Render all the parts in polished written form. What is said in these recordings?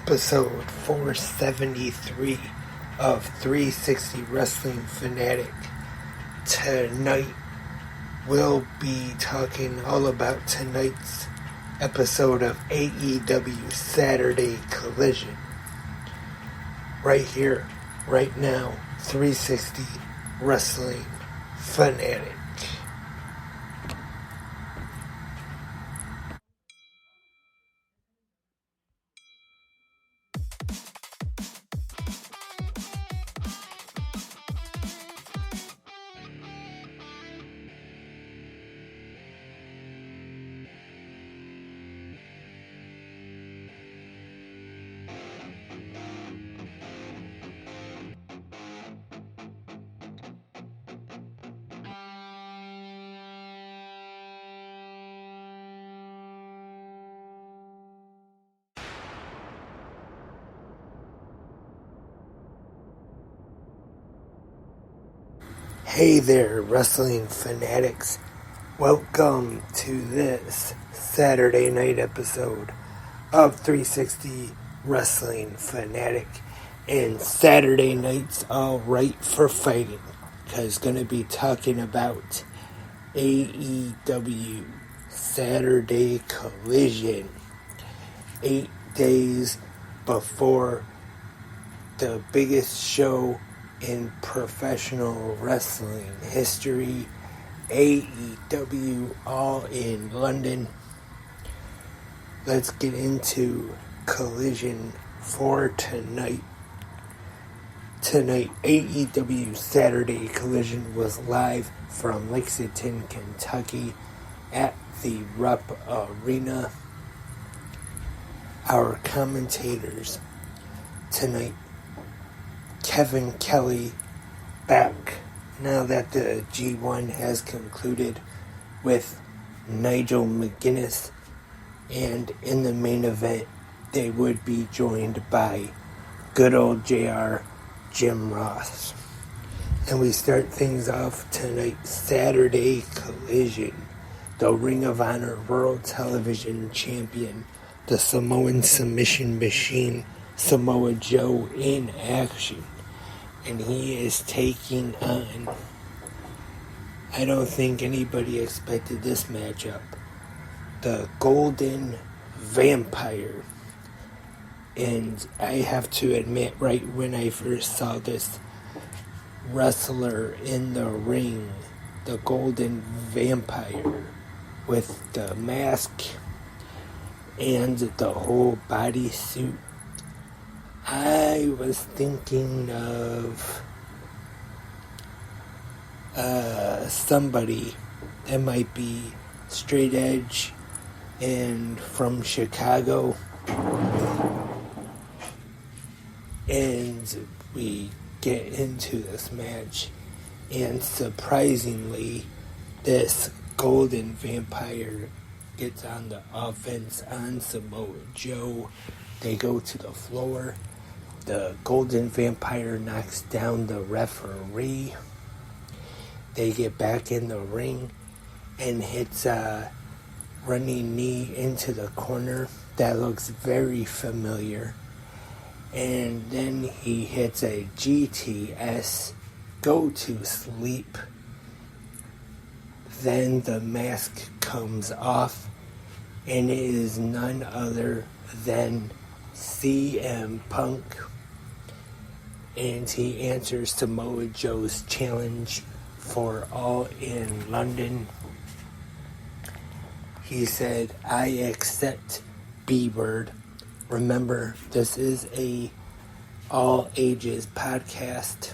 episode 473 of 360 Wrestling Fanatic. Tonight, we'll be talking all about tonight's episode of AEW Saturday Collision. Right here, right now, 360 Wrestling Fanatic. Hey there, wrestling fanatics. Welcome to this Saturday night episode of 360 Wrestling Fanatic. And Saturday night's all right for fighting, because going to be talking about AEW Saturday Collision. 8 days before the biggest show in professional wrestling history, AEW, all in London. Let's get into Collision for tonight. Tonight, AEW Saturday Collision was live from Lexington, Kentucky at the Rupp Arena. Our commentators tonight: Kevin Kelly, back now that the G1 has concluded, with Nigel McGuinness, and in the main event they would be joined by good old JR Jim Ross. And we start things off tonight, Saturday Collision. The Ring of Honor World Television Champion, the Samoan Submission Machine, Samoa Joe, in action. And he is taking on, I don't think anybody expected this matchup, the Golden Vampire. And I have to admit, right when I first saw this wrestler in the ring, the Golden Vampire, with the mask and the whole bodysuit, I was thinking of somebody that might be straight edge and from Chicago. And we get into this match, and surprisingly, this Golden Vampire gets on the offense on Samoa Joe. They go to the floor. The Golden Vampire knocks down the referee. They get back in the ring and hits a running knee into the corner that looks very familiar. And then he hits a GTS, go to sleep. Then the mask comes off, and it is none other than CM Punk. And he answers Samoa Joe's challenge for All in London. He said, "I accept, B-Word." Remember, this is a all ages podcast.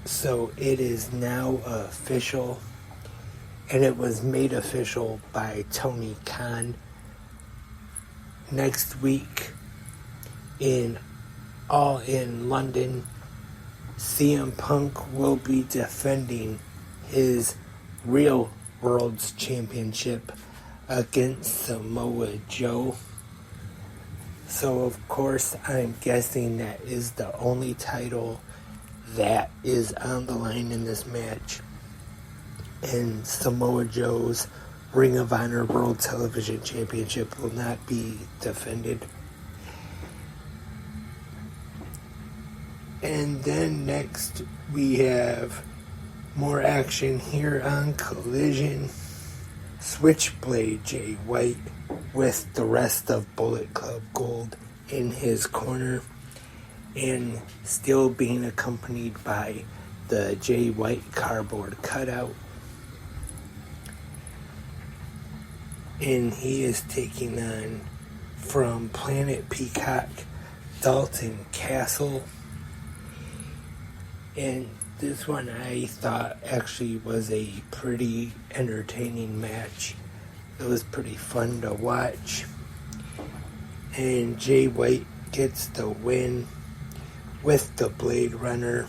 So it is now official, and it was made official by Tony Khan. Next week, in All in London, CM Punk will be defending his real World's Championship against Samoa Joe. So of course, I'm guessing that is the only title that is on the line in this match. And Samoa Joe's Ring of Honor World Television Championship will not be defended. And then next we have more action here on Collision. Switchblade Jay White with the rest of Bullet Club Gold in his corner and still being accompanied by the Jay White cardboard cutout. And he is taking on, from Planet Peacock, Dalton Castle. And this one I thought actually was a pretty entertaining match. It was pretty fun to watch. And Jay White gets the win with the Blade Runner.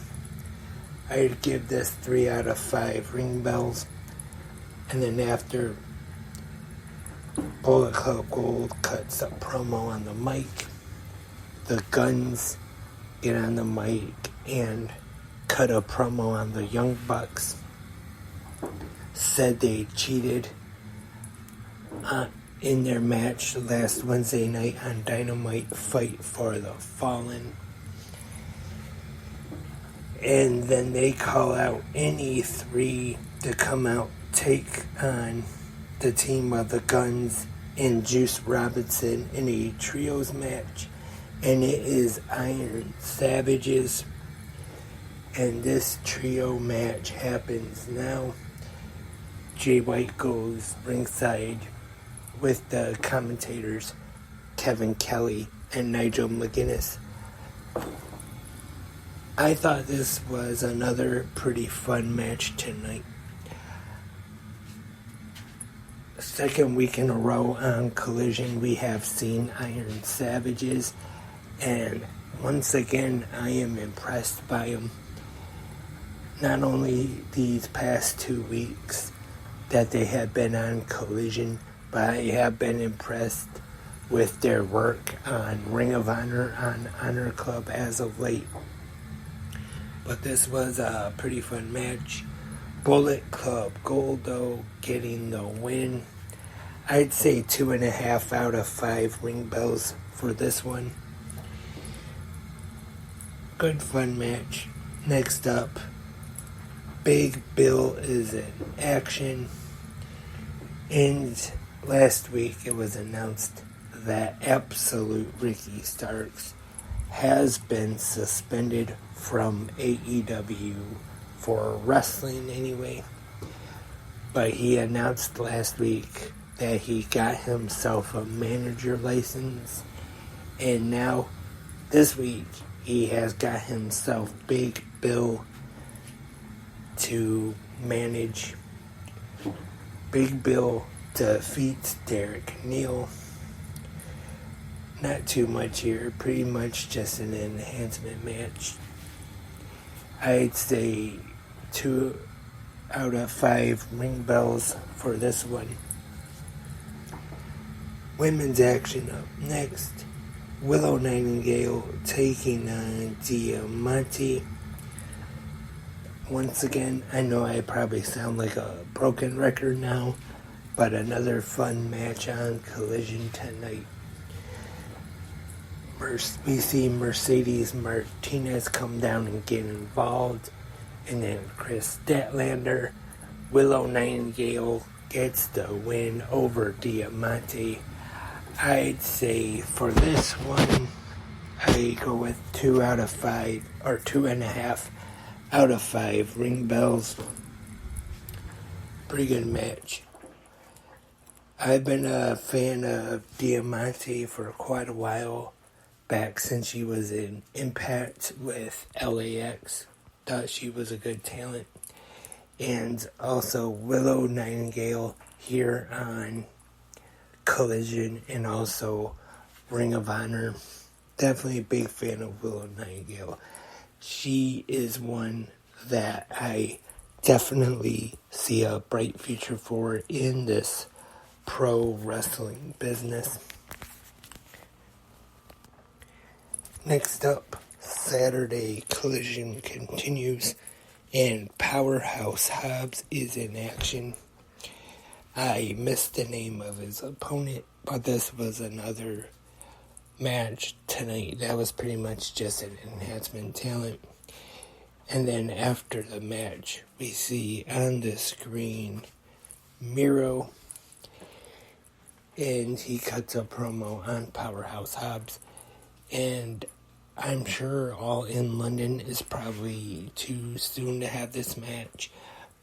I'd give this 3 out of 5 ring bells. And then after, Bullet Club Gold cuts a promo on the mic. The Guns get on the mic and cut a promo on the Young Bucks. Said they cheated in their match last Wednesday night on Dynamite Fight for the Fallen. And then they call out NE3 to come out, take on the team of the Guns and Juice Robinson in a trios match. And it is Iron Savages. And this trio match happens now. Jay White goes ringside with the commentators Kevin Kelly and Nigel McGuinness. I thought this was another pretty fun match tonight. Second week in a row on Collision, we have seen Iron Savages, and once again, I am impressed by them. Not only these past 2 weeks that they have been on Collision, but I have been impressed with their work on Ring of Honor, on Honor Club as of late. But this was a pretty fun match. Bullet Club Gold, though, getting the win. I'd say 2.5 out of 5 ring bells for this one. Good fun match. Next up, Big Bill is in action. And last week it was announced that Absolute Ricky Starks has been suspended from AEW for wrestling anyway. But he announced last week that he got himself a manager license. And now, this week, he has got himself Big Bill to manage. Big Bill defeats Derek Neal. Not too much here, pretty much just an enhancement match. I'd say 2 out of 5 ring bells for this one. Women's action up next. Willow Nightingale taking on Diamante. Once again, I know I probably sound like a broken record now, but another fun match on Collision tonight. We see Mercedes Martinez come down and get involved, and then Chris Statlander, Willow Nightingale gets the win over Diamante. I'd say for this one, I go with 2 out of 5, or 2.5 out of 5 ring bells. Pretty good match. I've been a fan of Diamante for quite a while, back since she was in Impact with LAX. Thought she was a good talent. And also Willow Nightingale here on Collision and also Ring of Honor. Definitely a big fan of Willow Nightingale. She is one that I definitely see a bright future for in this pro wrestling business. Next up, Saturday Collision continues, and Powerhouse Hobbs is in action. I missed the name of his opponent, but this was another match tonight that was pretty much just an enhancement talent. And then after the match, we see on the screen Miro, and he cuts a promo on Powerhouse Hobbs. And I'm sure All In London is probably too soon to have this match,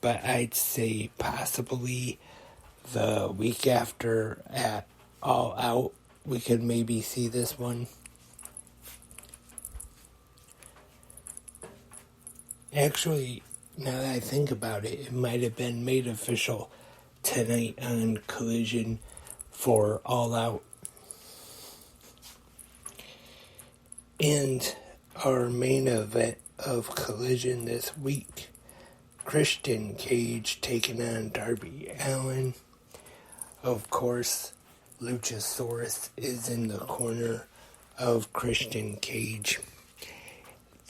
but I'd say possibly the week after at All Out, we could maybe see this one. Actually, now that I think about it, it might have been made official tonight on Collision for All Out. And our main event of Collision this week, Christian Cage taking on Darby Allin. Of course, Luchasaurus is in the corner of Christian Cage.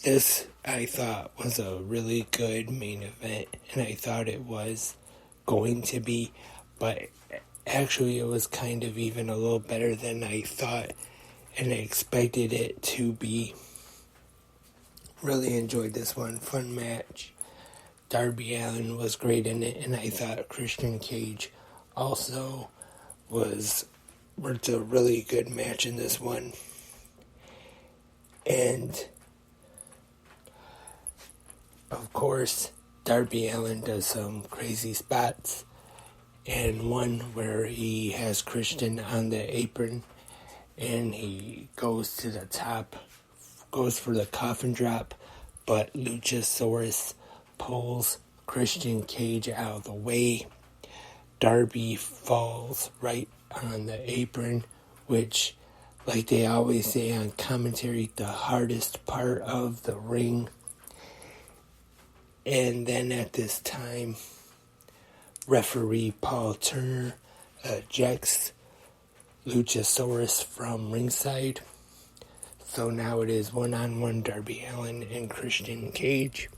This, I thought, was a really good main event, and I thought it was going to be, but actually it was kind of even a little better than I thought and I expected it to be. Really enjoyed this one. Fun match. Darby Allin was great in it, and I thought Christian Cage also was a really good match in this one. And of course, Darby Allin does some crazy spots, and one where he has Christian on the apron and he goes to the top, goes for the coffin drop, but Luchasaurus pulls Christian Cage out of the way. Darby falls right on the apron, which, like they always say on commentary, the hardest part of the ring. And then at this time, referee Paul Turner ejects Luchasaurus from ringside. So now it is one-on-one Darby Allin and Christian Cage.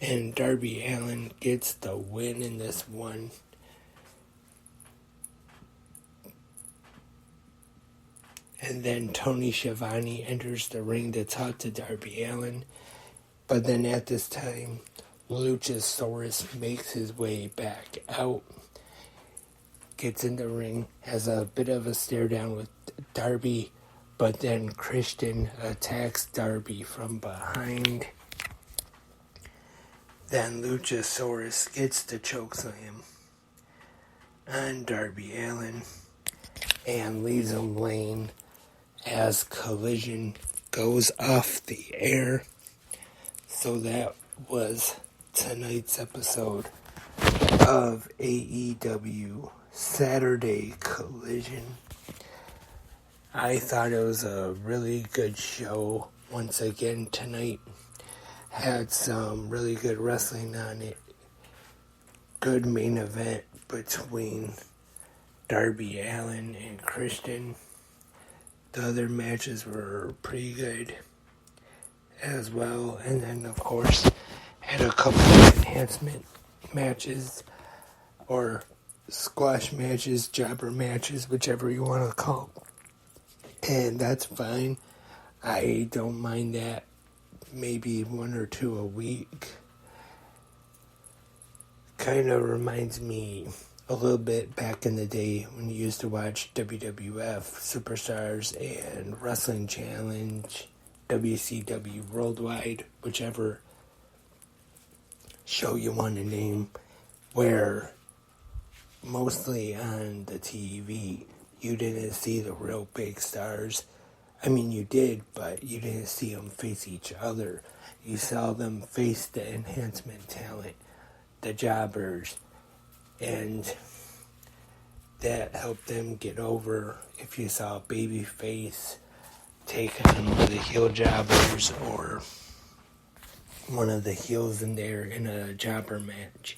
And Darby Allin gets the win in this one. And then Tony Schiavone enters the ring to talk to Darby Allin. But then at this time, Luchasaurus makes his way back out, gets in the ring, has a bit of a stare down with Darby, but then Christian attacks Darby from behind. Then Luchasaurus gets the chokeslam on Darby Allin and leaves him laying as Collision goes off the air. So that was tonight's episode of AEW Saturday Collision. I thought it was a really good show once again tonight. Had some really good wrestling on it. Good main event between Darby Allin and Christian. The other matches were pretty good as well, and then of course had a couple of enhancement matches or squash matches, jobber matches, whichever you want to call them. And that's fine. I don't mind that. Maybe one or two a week. Kind of reminds me a little bit back in the day when you used to watch WWF Superstars and Wrestling Challenge, WCW Worldwide, whichever show you want to name, where mostly on the TV you didn't see the real big stars. I mean, you did, but you didn't see them face each other. You saw them face the enhancement talent, the jobbers, and that helped them get over. If you saw a babyface take on one of the heel jobbers or one of the heels in there in a jobber match.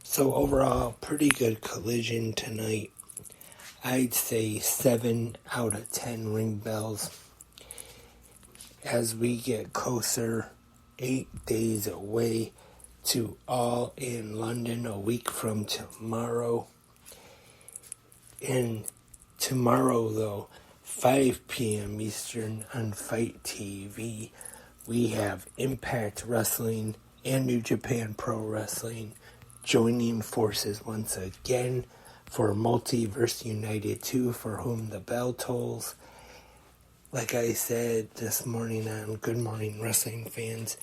So overall, pretty good Collision tonight. I'd say 7 out of 10 ring bells. As we get closer, 8 days away to all in London a week from tomorrow. And tomorrow, though, 5 p.m. Eastern on Fight TV, we have Impact Wrestling and New Japan Pro Wrestling joining forces once again for Multiverse United 2, For Whom the Bell Tolls. Like I said this morning on Good Morning Wrestling Fans,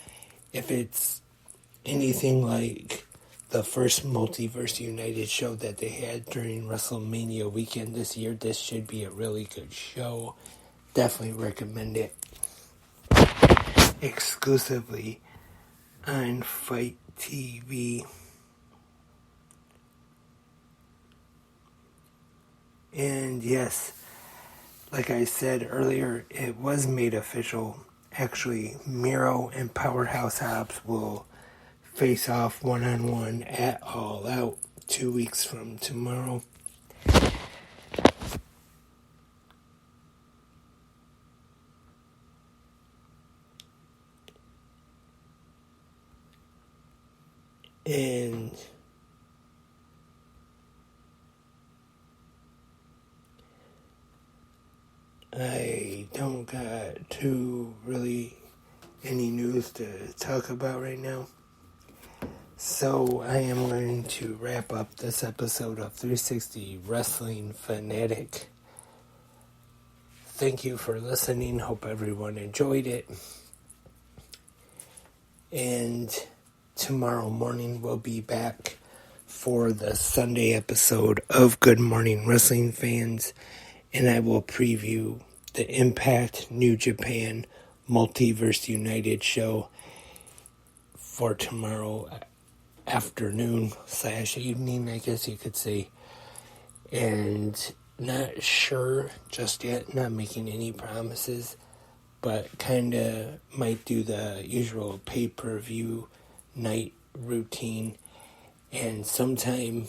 if it's anything like the first Multiverse United show that they had during WrestleMania weekend this year, this should be a really good show. Definitely recommend it. Exclusively on Fight TV. And yes, like I said earlier, it was made official. Actually, Miro and Powerhouse Hobbs will face off one-on-one at All Out 2 weeks from tomorrow. And I don't got any news to talk about right now. So I am going to wrap up this episode of 360 Wrestling Fanatic. Thank you for listening. Hope everyone enjoyed it. And tomorrow morning we'll be back for the Sunday episode of Good Morning Wrestling Fans. And I will preview the Impact New Japan Multiverse United show for tomorrow afternoon / evening, I guess you could say. And not sure just yet, not making any promises, but kind of might do the usual pay-per-view night routine. And sometime,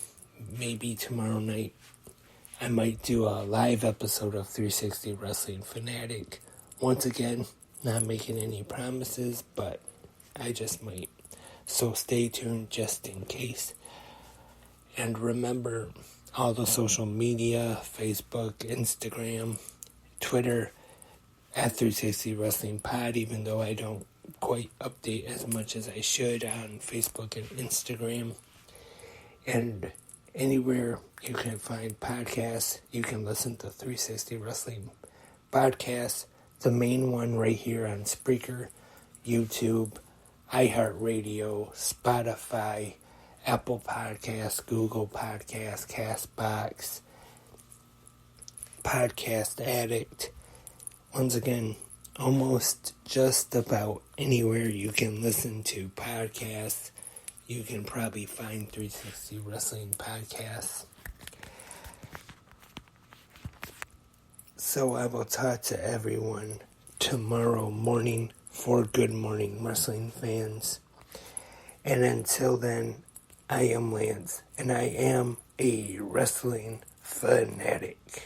maybe tomorrow night, I might do a live episode of 360 Wrestling Fanatic. Once again, not making any promises, but I just might. So stay tuned just in case. And remember, all the social media, Facebook, Instagram, Twitter, at 360 Wrestling Pod, even though I don't quite update as much as I should on Facebook and Instagram. And anywhere you can find podcasts, you can listen to 360 Wrestling Podcasts. The main one right here on Spreaker, YouTube, iHeartRadio, Spotify, Apple Podcasts, Google Podcasts, CastBox, Podcast Addict. Once again, almost just about anywhere you can listen to podcasts, you can probably find 360 Wrestling Podcasts. So I will talk to everyone tomorrow morning for Good Morning Wrestling Fans. And until then, I am Lance, and I am a wrestling fanatic.